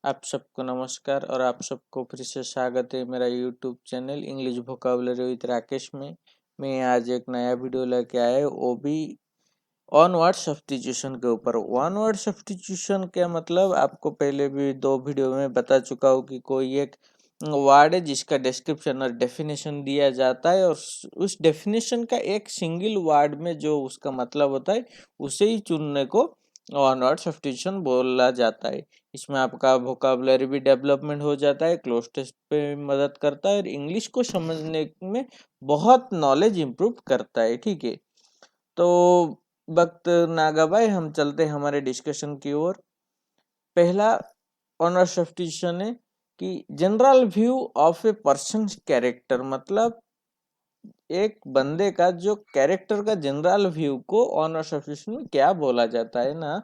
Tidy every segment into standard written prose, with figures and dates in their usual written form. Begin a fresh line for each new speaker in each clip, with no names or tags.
आप सबको नमस्कार और आप सबको फिर से स्वागत है मेरा YouTube channel English vocabulary with Rakesh में। मैं आज एक नया वीडियो लेके आया हूँ, वो भी वन वर्ड सब्स्टिट्यूशन के ऊपर। वन वर्ड सब्स्टिट्यूशन क्या मतलब, आपको पहले भी दो वीडियो में बता चुका हूँ कि कोई एक वर्ड है जिसका डिस्क्रिप्शन और डेफिनेशन दिया जाता है और उस डेफिनेशन का एक सिंगल वर्ड में जो उसका मतलब होता है उसे ही चुनने को वन वर्ड सब्स्टिट्यूशन बोला जाता है। इसमें आपका वोकैबुलरी भी डेवलपमेंट हो जाता है, क्लोज टेस्ट पे मदद करता है और इंग्लिश को समझने में बहुत नॉलेज इम्प्रूव करता है। ठीक है, तो वक्त नागा भाई हम चलते हैं हमारे डिस्कशन की ओर। पहला ऑनर सब्स्टिट्यूशन है कि general view of a person character, मतलब एक बंदे का जो कैरेक्टर का जनरल व्यू को ऑनर सब्स्टिट्यूशन में क्या बोला जाता है ना।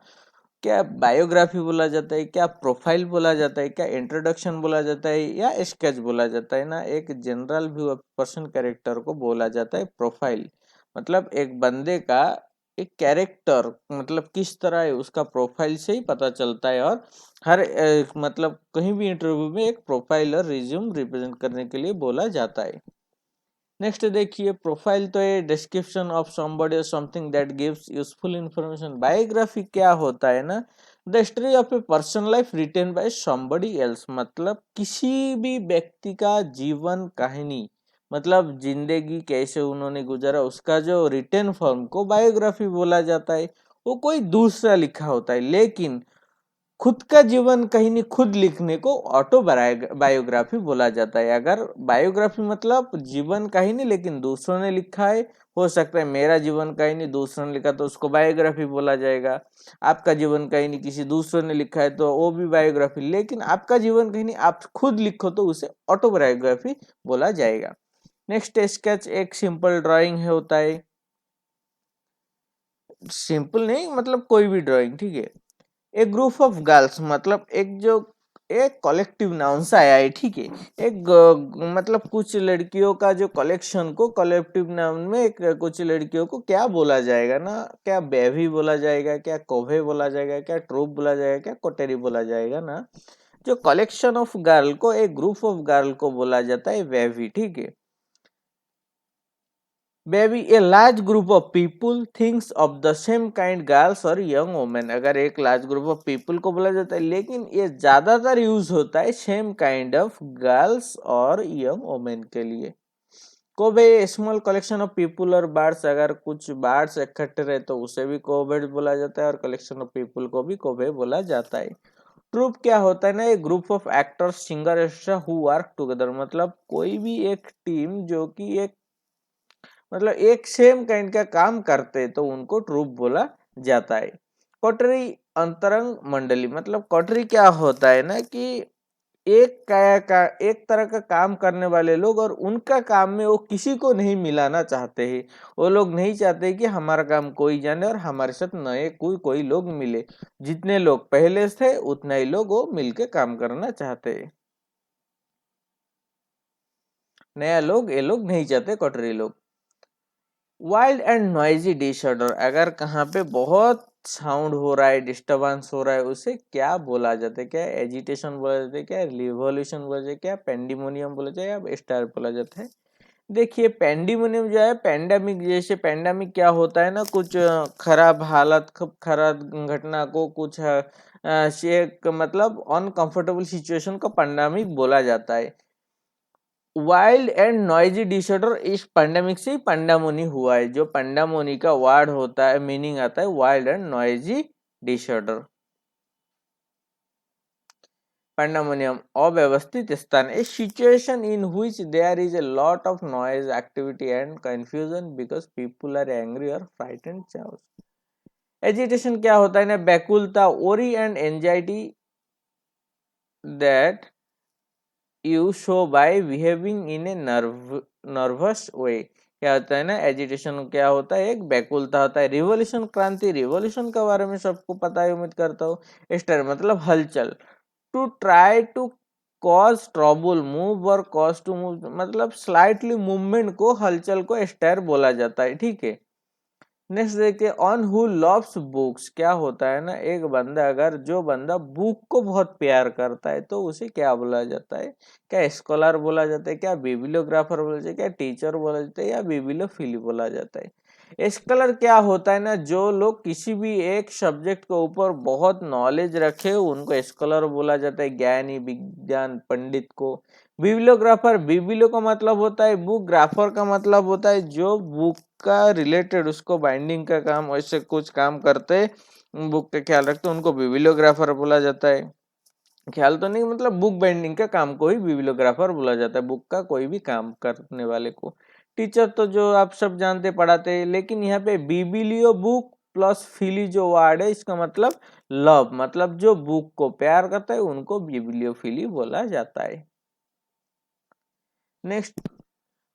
क्या बायोग्राफी बोला जाता है, क्या प्रोफाइल बोला जाता है, क्या इंट्रोडक्शन बोला जाता है या स्केच बोला जाता है ना। एक general view of person character को बोला जाता है प्रोफाइल। मतलब एक बंदे का एक कैरेक्टर मतलब किस तरह है उसका प्रोफाइल से ही पता चलता है। और हर मतलब कहीं भी इंटरव्यू में एक प्रोफाइल और रिज्यूम रिप्रेजेंट करने के लिए बोला जाता है। नेक्स्ट देखिए, प्रोफाइल तो है डिस्क्रिप्शन ऑफ समबडी और something that gives useful information. Biography क्या होता है ना, the story of a person life written by somebody else, मतलब किसी भी व्यक्ति का जीवन कहानी, मतलब जिंदगी कैसे उन्होंने गुजारा उसका जो रिटेन फॉर्म को बायोग्राफी बोला जाता है। वो कोई दूसरा लिखा होता है, लेकिन खुद का जीवन कहानी खुद लिखने को ऑटो बायोग्राफी बोला जाता है। अगर बायोग्राफी मतलब जीवन कहानी लेकिन दूसरों ने लिखा है, हो सकता है मेरा जीवन कहानी दूसरों ने लिखा तो उसको बायोग्राफी बोला जाएगा। आपका जीवन कहानी किसी दूसरों ने लिखा है तो वो भी बायोग्राफी, लेकिन आपका जीवन कहानी आप खुद लिखो तो उसे ऑटोबायोग्राफी बोला जाएगा। नेक्स्ट, स्केच एक सिंपल ड्राइंग है होता है, सिंपल नहीं मतलब कोई भी ड्राइंग, ठीक है। एक ग्रुप ऑफ गर्ल्स मतलब एक जो एक कलेक्टिव नाउन से आया है, ठीक है। एक मतलब कुछ लड़कियों का जो कलेक्शन को कलेक्टिव नाउन में एक कुछ लड़कियों को क्या बोला जाएगा ना, क्या बेबी बोला जाएगा, क्या कोभे बोला जाएगा, क्या ट्रूप बोला जाएगा, क्या कोटेरी बोला जाएगा ना। जो कलेक्शन ऑफ गर्ल को एक ग्रुप ऑफ गर्ल को बोला जाता है बेबी, ठीक है। Maybe a large group of people thinks of the same kind girls और young women। अगर एक लार्ज ग्रुप ऑफ पीपल को बोला जाता है, लेकिन ये ज्यादातर यूज होता है सेम काइंड ऑफ गर्ल्स और यंग वोमेन के लिए। Kobe small collection of people और बर्ड्स, अगर कुछ बर्ड्स इकट्ठे रहे तो उसे भी कोबे बोला जाता है और कलेक्शन ऑफ पीपल को भी कोबे बोला जाता है। ट्रूप क्या होता है ना, एक group of actors singer extra who work together, मतलब कोई भी एक टीम जो कि एक मतलब एक सेम काइंड का काम करते तो उनको ट्रूप बोला जाता है। कोटरी अंतरंग मंडली, मतलब कोटरी क्या होता है ना कि एक तरह का काम करने वाले लोग और उनका काम में वो किसी को नहीं मिलाना चाहते हैं। वो लोग नहीं चाहते कि हमारा काम कोई जाने और हमारे साथ नए कोई लोग मिले। जितने लोग पहले थे उतने ही लोग वो मिलके काम करना चाहते हैं। नया लोग ये लोग नहीं चाहते कोटरी लोग। वाइल्ड एंड नॉइजी डिसऑर्डर, अगर कहाँ पे बहुत साउंड हो रहा है, डिस्टरबेंस हो रहा है, उसे क्या बोला जाता है? क्या एजिटेशन बोला जाता है, क्या रिवॉल्यूशन बोला जाता है, क्या पेंडिमोनियम बोला जाता है या स्टार बोला जाता है? देखिए, पेंडिमोनियम जो है पेंडेमिक, जैसे पेंडेमिक क्या होता है ना, कुछ खराब हालत खराब घटना को कुछ मतलब अनकंफर्टेबल सिचुएशन को पेंडेमिक बोला जाता है। वाइल्ड एंड नॉइजी डिसऑर्डर इस पैंडेमिक से पैंडामोनी हुआ है। जो पैंडामोनी का वर्ड होता है मीनिंग आता है wild and noisy disorder. Pandemonium अव्यवस्थित स्थान, a situation in which there is a lot of noise activity and confusion because people are angry और फ्राइटेंड। एजिटेशन क्या होता है ना, व्याकुलता, worry and anxiety that you show by behaving in a nervous way. क्या होता है ना, एजिटेशन क्या होता है, एक व्याकुलता होता है। रिवॉल्यूशन क्रांति, रिवॉल्यूशन के बारे में सबको पता है उम्मीद करता हूँ। स्टर मतलब हलचल। To try to cause trouble, move और कॉज टू मूव, मतलब स्लाइटली मूवमेंट को हलचल को स्टर बोला जाता है, ठीक है। नेक्स्ट देखिए, ऑन हु लव्स बुक्स। क्या होता है ना, एक बंदा, अगर जो बंदा बुक को बहुत प्यार करता है तो उसे क्या बोला जाता है? क्या स्कॉलर बोला जाता है, क्या बिब्लियोग्राफर बोला जाता है, क्या टीचर बोला जाता है, या बिब्लियोफिली बोला जाता है? स्कॉलर क्या होता है ना, जो लोग किसी भी एक सब्जेक्ट के ऊपर बहुत नॉलेज रखे उनको स्कॉलर बोला जाता है, ज्ञानी, विज्ञान पंडित को। बिब्लियोग्राफर, बिब्लियो का मतलब होता है बुक, ग्राफर का मतलब होता है जो बुक का रिलेटेड उसको बाइंडिंग का काम, वैसे कुछ काम करते, बुक का ख्याल रखते, उनको बिब्लियोग्राफर बोला जाता है। ख्याल तो नहीं, मतलब बुक बाइंडिंग का काम को ही बिब्लियोग्राफर बोला जाता है, बुक का कोई भी काम करने वाले को। टीचर तो जो आप सब जानते, पढ़ाते हैं, लेकिन यहाँ पे बिब्लियो बुक प्लस फिली जो वर्ड है, इसका मतलब लव, मतलब जो बुक को प्यार करता है उनको बिब्लियोफिली बोला जाता है। नेक्स्ट,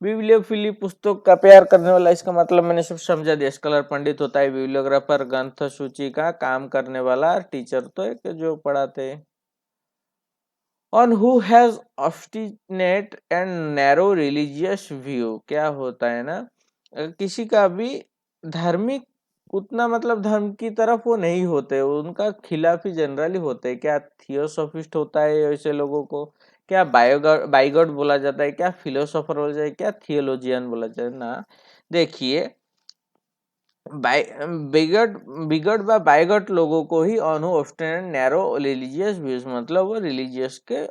बिब्लियोफिली पुस्तक का प्यार करने वाला, इसका मतलब मैंने सब समझा दिया। स्कॉलर पंडित होता है, बिब्लियोग्राफर ग्रंथ सूची का काम करने वाला, टीचर तो एक जो पढ़ाते हैं। On who has obstinate and narrow religious view. क्या होता है ना, किसी का भी धार्मिक उतना, मतलब धर्म की तरफ वो नहीं होते, उनका खिलाफ ही जनरली होते हैं। क्या थियोसॉफिस्ट होता है ऐसे लोगों को? क्या बाइगॉड बोला जाता है? क्या फिलोसोफर बोला जाता है? क्या थियोलॉजियन बोला जाता है ना? देखिए, बिगड़ बिगड़ व बाइगट लोगों को ही ऑनो ऑब्स्टिनेट नैरो रिलीजियस व्यूज, मतलब वो रिलीजियस के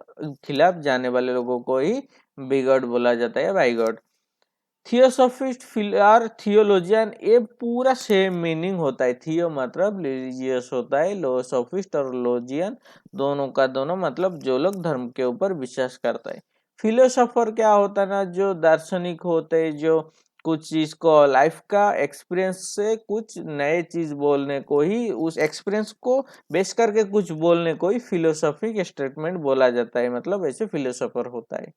खिलाफ जाने वाले लोगों को ही बिगड़ बोला जाता है या बाइगट। थियोसॉफिस्ट, फिलर, थियोलॉजियन, ये पूरा सेम मीनिंग होता है। थियो मतलब रिलीजियस होता है, लोसोफिस्ट और लॉजियन दोनों का दोनों मतलब जो लोग धर्म के ऊपर विश्वास करता है। फिलोसोफर क्या होता है ना, जो दार्शनिक होते हैं, जो कुछ चीज को लाइफ का एक्सपीरियंस से कुछ नए चीज बोलने को ही, उस एक्सपीरियंस को बेस करके कुछ बोलने को ही फिलोसॉफिक स्टेटमेंट बोला जाता है, मतलब ऐसे फिलोसोफर होता है।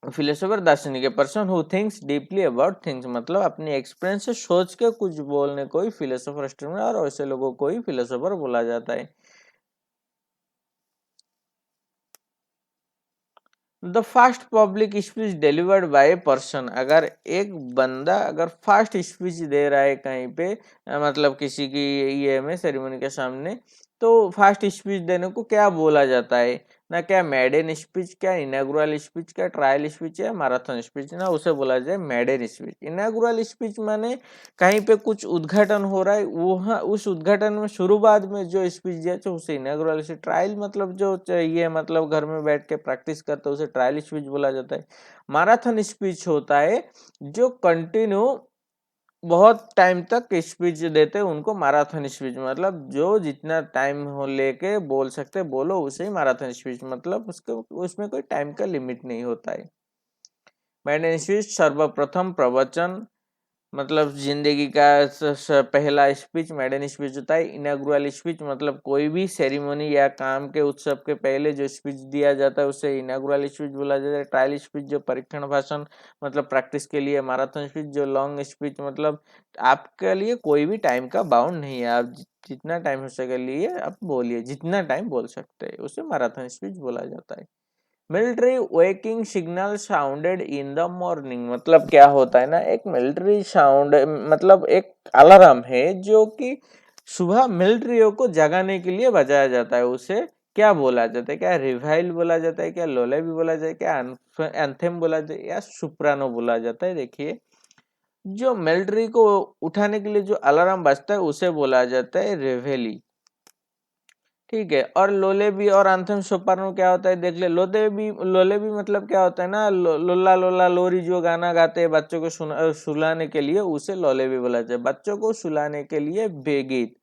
फिलोसोफर दार्शनिक, ए person who thinks deeply about things, मतलब अपनी एक्सपीरियंस से सोच के कुछ बोलने को ही फिलोसोफर स्टेटमेंट, और ऐसे लोगों को ही फिलोसोफर बोला जाता है। The fast public speech delivered by a person. अगर एक बंदा अगर फास्ट स्पीच दे रहा है कहीं पे, मतलब किसी की ये में सेरेमनी के सामने, तो फास्ट स्पीच देने को क्या बोला जाता है ना? क्या मेडन स्पीच, क्या इनॉग्रल स्पीच, क्या ट्रायल स्पीच, या मैराथन स्पीच ना? उसे बोला जाए मेडन स्पीच। इनॉग्रल स्पीच माने कहीं पे कुछ उद्घाटन हो रहा है, वो उस उद्घाटन में शुरुआत में जो स्पीच दिया तो उसे इनॉग्रल स्पीच। ट्रायल मतलब जो ये मतलब घर में बैठ के प्रैक्टिस करते उसे ट्रायल स्पीच बोला जाता है। मैराथन स्पीच होता है जो कंटिन्यू बहुत टाइम तक स्पीच देते हैं, उनको मैराथन स्पीच, मतलब जो जितना टाइम हो लेके बोल सकते बोलो, उसे ही मैराथन स्पीच, मतलब उसको उसमें कोई टाइम का लिमिट नहीं होता है। मैडन स्पीच सर्वप्रथम प्रवचन, मतलब जिंदगी का पहला स्पीच मैडन स्पीच होता है। इनॉग्रल स्पीच मतलब कोई भी सेरेमनी या काम के उत्सव के पहले जो स्पीच दिया जाता है उसे इनॉग्रल स्पीच बोला जाता है। ट्रायल स्पीच जो परीक्षण भाषण, मतलब प्रैक्टिस के लिए। मैराथन स्पीच जो लॉन्ग स्पीच, मतलब आपके लिए कोई भी टाइम का बाउंड नहीं है, आप जितना टाइम हो सके लिए आप बोलिए, जितना टाइम बोल सकते हैं उसे मैराथन स्पीच बोला जाता है। Military waking signal sounded in the morning, मतलब क्या होता है ना, एक मिलिट्री साउंड, मतलब एक अलार्म है जो कि सुबह मिलिट्रियों को जगाने के लिए बजाया जाता है, उसे क्या बोला जाता है? क्या रिवाइल बोला जाता है, क्या लोले भी बोला जाता है, क्या एंथेम बोला जाता है, या सुप्रानो बोला जाता है? देखिए, जो मिलिट्री को उठाने के लिए जो अलार्म बजता है उसे बोला जाता है रेवेली। ठीक है, और लोले भी और आंथम सोपानो क्या होता है, देख ले। लोले भी मतलब क्या होता है ना, लोला लोला लोरी, जो गाना गाते हैं बच्चों को सुलाने के लिए, उसे लोले भी बोला जाए, बच्चों को सुलाने के लिए बेगीत।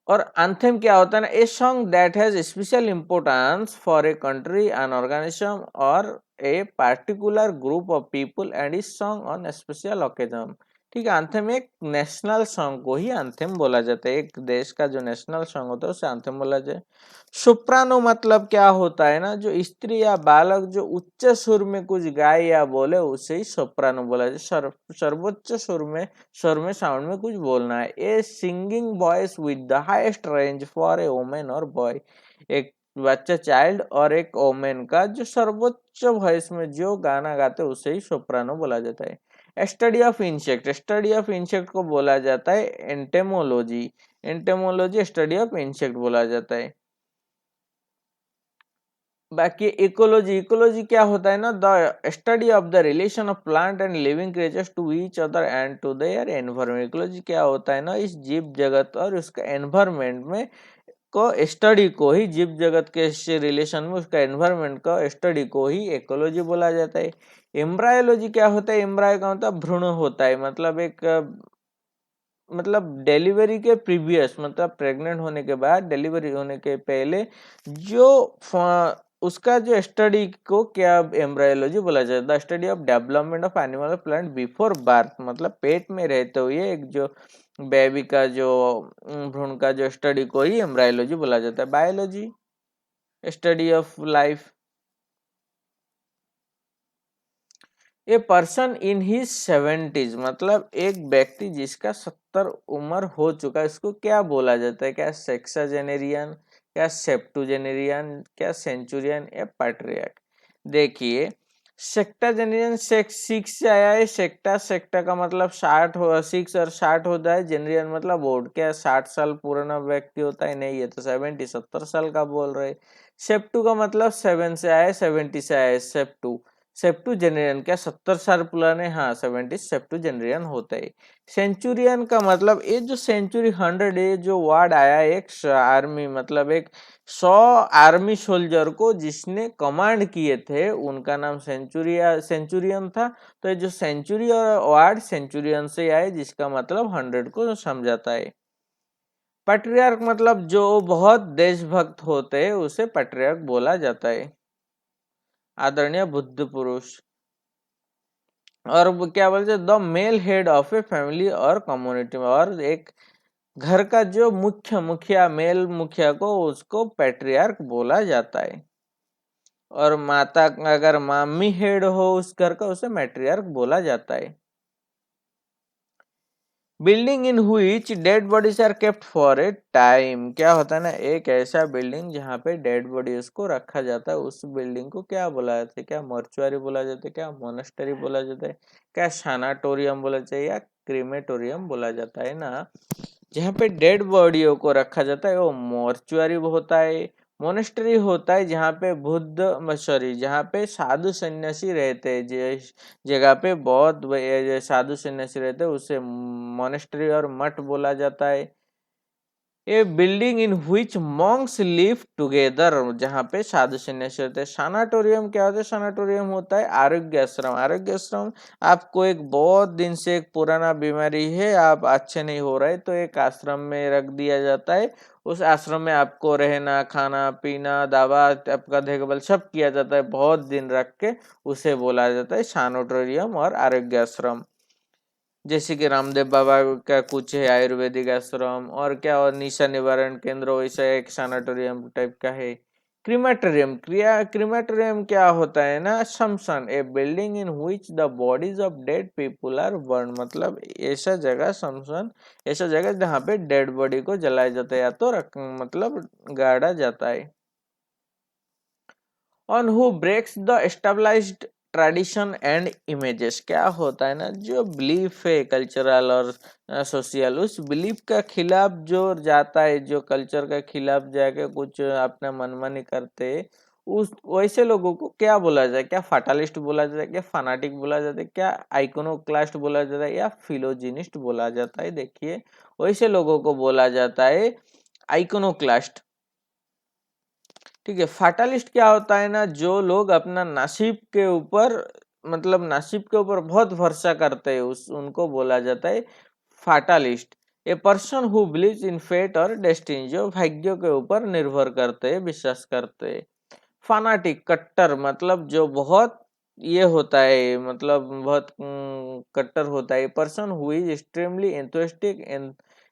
और एंथम क्या होता है ना, a song that has special importance for a country, an organisation और a particular group of people and is song on special occasion. ठीक है, एंथम एक नेशनल सॉन्ग को ही एंथम बोला जाता है, एक देश का जो नेशनल सॉन्ग होता है उसे एंथम बोला जाए। सोप्रानो मतलब क्या होता है ना, जो स्त्री या बालक जो उच्च सुर में कुछ गाए या बोले उसे ही सोप्रानो बोला जाए। सर्वोच्च स्वर में साउंड में कुछ बोलना है। A singing voice with the highest range for a women और बॉय, एक बच्चा चाइल्ड और एक वोमेन का जो सर्वोच्च वॉइस में जो गाना गाते उसे ही सोप्रानो बोला जाता है। Study of insect, study of insect को बोला जाता है entomology, entomology study of insect बोला जाता है। बाकी इकोलॉजी, इकोलॉजी क्या होता है ना, the study of the relation of plant and living creatures to each other and to their environment. Ecology क्या होता है ना, इस जीव जगत और उसका एनवायरमेंट में को स्टडी को ही, जीव जगत के रिलेशन में उसका एनवायरमेंट का स्टडी को ही इकोलॉजी बोला जाता है। एम्ब्रायोलॉजी क्या होता है, एम्ब्रायो का मतलब भ्रूण होता है, मतलब एक मतलब डिलीवरी के प्रीवियस, मतलब प्रेग्नेंट होने के बाद, डिलीवरी होने के पहले जो उसका जो स्टडी को क्या एम्ब्रायोलॉजी बोला जाता है। The study of development of animal plant before birth, मतलब पेट में रहते हुए एक जो बेबी का जो भ्रूण का जो स्टडी को ही एम्ब्रायोलॉजी बोला जाता है। Biology study of life. A person in he 70s, मतलब एक व्यक्ति जिसका 70 उम्र हो चुका है, इसको क्या बोला जाता है, क्या सेक्साजेनेरियन, क्या सेप्टुजेनेरियन, क्या सेंचुरियन या पैट्रियर्क। देखिए सेक्टाजेनेरियन सिक्स से आया है, सेक्टा, सेक्टा का मतलब 60 हो, 6 और 60 होता है। जेनेरियन मतलब ओल्ड, क्या 60 साल पुराना व्यक्ति होता है, नहीं, ये तो 70 साल का बोल रहे। सेप्टू का मतलब 7 से आया, 70 से आया सेप्टू, सेप्टुजेनेरियन क्या 70 साल पुराने, हाँ 70 सेप्टुजेनेरियन होते हैं। सेंचुरियन का मतलब ये जो सेंचुरी 100 ये जो वर्ड आया, एक आर्मी, मतलब एक 100 आर्मी सोल्जर को जिसने कमांड किए थे उनका नाम सेंचुरियन था। तो ये जो सेंचुरी और वर्ड सेंचुरियन से आए, जिसका मतलब 100 को समझाता है। पैट्रियार्क मतलब जो बहुत देशभक्त होते हैं उसे पैट्रियार्क बोला जाता है, आदरणीय बुद्ध पुरुष। और क्या बोलते हैं, the male head of a family और कम्युनिटी में, और एक घर का जो मुखिया, मेल मुखिया को, उसको पैट्रियार्क बोला जाता है। और माता, अगर मामी हेड हो उस घर का, उसे मैट्रियार्क बोला जाता है। Building in which dead bodies are kept for a time, क्या होता है ना, एक ऐसा बिल्डिंग जहाँ पे डेड बॉडीज को रखा जाता है, उस बिल्डिंग को क्या बोला जाता है, क्या मॉर्चुअरी बोला जाता है, क्या मोनेस्टरी बोला जाता है, क्या सैनाटोरियम बोला जाता है, या क्रीमेटोरियम बोला जाता है ना। जहाँ पे डेड बॉडियों को रखा जाता है वो मॉर्चुअरी होता है। मोनेस्ट्री होता है जहाँ पे जहाँ पे साधु सन्यासी रहते हैं, जिस जगह पे बहुत साधु सन्यासी रहते हैं उसे मोनेस्ट्री और मठ बोला जाता है। A building in which monks live together, जहाँ पे साधु सन्यासी होते हैं। सैनाटोरियम क्या होता है, सैनाटोरियम होता है आरोग्य आश्रम। आरोग्य आश्रम, आपको एक बहुत दिन से एक पुराना बीमारी है, आप अच्छे नहीं हो रहे, तो एक आश्रम में रख दिया जाता है। उस आश्रम में आपको रहना, खाना पीना, दवा, आपका देखभाल सब किया जाता है, बहुत दिन रख के, उसे बोला जाता है सैनाटोरियम और आरोग्य आश्रम। जैसे कि रामदेव बाबा का कुछ है आयुर्वेदिक आश्रम, और क्या, और निशा निवारण केंद्र वैसा एक सैनाटोरियम टाइप का है। क्रीमेटोरियम, क्रीमेटोरियम क्या होता है ना, शमशान, a building in which the bodies of dead people are burn, मतलब ऐसा जगह शमशान, ऐसा जगह जहाँ पे डेड बॉडी को जलाया जाता है या तो मतलब गाड़ा जाता है। One who breaks the established tradition and images, क्या होता है ना, जो बिलीफ है कल्चरल और सोशल, उस बिलीफ का खिलाफ जो जाता है, जो कल्चर का खिलाफ जाके कुछ अपना मनमानी करते हैं, उस वैसे लोगों को क्या बोला जाए, क्या फाटालिस्ट बोला जाता है, क्या फनाटिक बोला जाता है, क्या आइकोनोक्लास्ट बोला जाता है, या फिलोजिनिस्ट बोला जाता है। देखिए वैसे लोगों को बोला जाता है आइकोनोक्लास्ट, ठीक है। फाटालिस्ट क्या होता है ना, जो लोग अपना नसीब के ऊपर, मतलब नसीब के ऊपर बहुत भरोसा करते हैं, उस उनको बोला जाता है fatalist. A person who believes in fate और डेस्टिनी, जो भाग्यों के ऊपर निर्भर करते हैं, विश्वास करते हैं। फानाटिक कट्टर, मतलब जो बहुत ये होता है, मतलब बहुत कट्टर होता है। पर्सन हु इज एक्सट्रीमली एंथुसिस्टिक,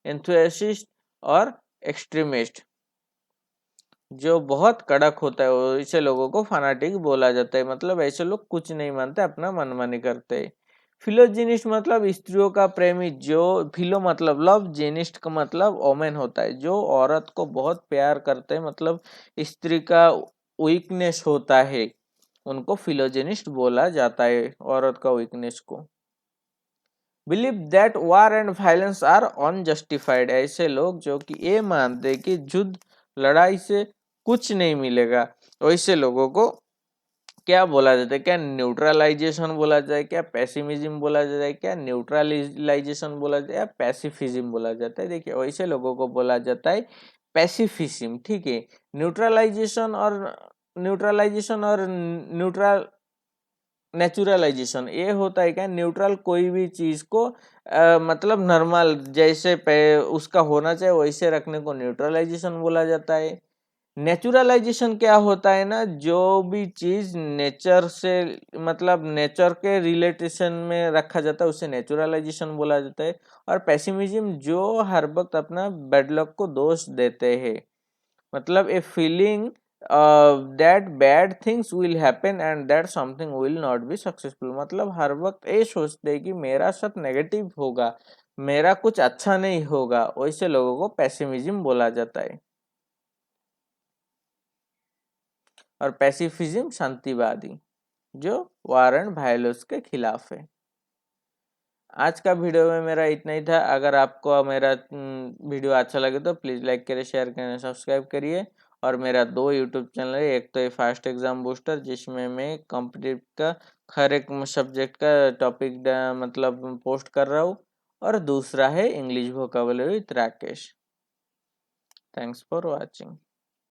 एंथुसिस्ट और एक्सट्रीमिस्ट, जो बहुत कड़क होता है, ऐसे लोगों को फनाटिक बोला जाता है। मतलब ऐसे लोग कुछ नहीं मानते, अपना मनमानी करते हैं। फिलोजिनिस्ट मतलब स्त्रियों का प्रेमी, जो फिलो मतलब लव, जेनिस्ट का मतलब ओमेन होता है, जो औरत को बहुत प्यार करते हैं, मतलब स्त्री का वीकनेस होता है, उनको फिलोजिनिस्ट बोला जाता है, औरत का वीकनेस को। Believe that war and violence are unjustified, ऐसे लोग जो कि ये मानते कि युद्ध लड़ाई से कुछ नहीं मिलेगा, वैसे लोगों को क्या बोला जाता है? क्या न्यूट्रलाइजेशन बोला जाए, क्या पैसिमिज्म बोला जाए, क्या न्यूट्रलाइजेशन बोला जाए, या पैसिफिज्म बोला जाता है? देखिए वैसे लोगों को बोला जाता है पैसिफिज्म, ठीक है। न्यूट्रलाइजेशन और न्यूट्रल नेचुरलाइजेशन ये होता है क्या? न्यूट्रल कोई भी चीज को मतलब नॉर्मल जैसे उसका होना चाहिए वैसे रखने को न्यूट्रलाइजेशन बोला जाता है। नेचुरलाइजेशन क्या होता है ना, जो भी चीज नेचर से मतलब नेचर के रिलेटेशन में रखा जाता है उसे नेचुरलाइजेशन बोला जाता है। और पेसिमिज्म जो हर वक्त अपना बैड लक को दोष देते हैं, मतलब a feeling that bad things will happen and that something will not be successful, मतलब हर वक्त ये सोचते हैं कि मेरा साथ नेगेटिव होगा, मेरा कुछ अच्छा नहीं होगा, वैसे लोगों को पेसिमिज्म बोला जाता है। और पैसिफिज्म शांतिवादी, जो वार एंड वायलेंस के खिलाफ है। आज का वीडियो में मेरा इतना ही था। अगर आपको मेरा वीडियो अच्छा लगे तो प्लीज़ लाइक करिए, शेयर करें, सब्सक्राइब करिए। और मेरा 2 यूट्यूब चैनल है, एक तो ये फास्ट एग्जाम बूस्टर जिसमें मैं कॉम्पिटिटिव का हर एक सब्जेक्ट का टॉपिक मतलब पोस्ट कर रहा हूँ, और दूसरा है English vocabulary with Rakesh. Thanks for watching.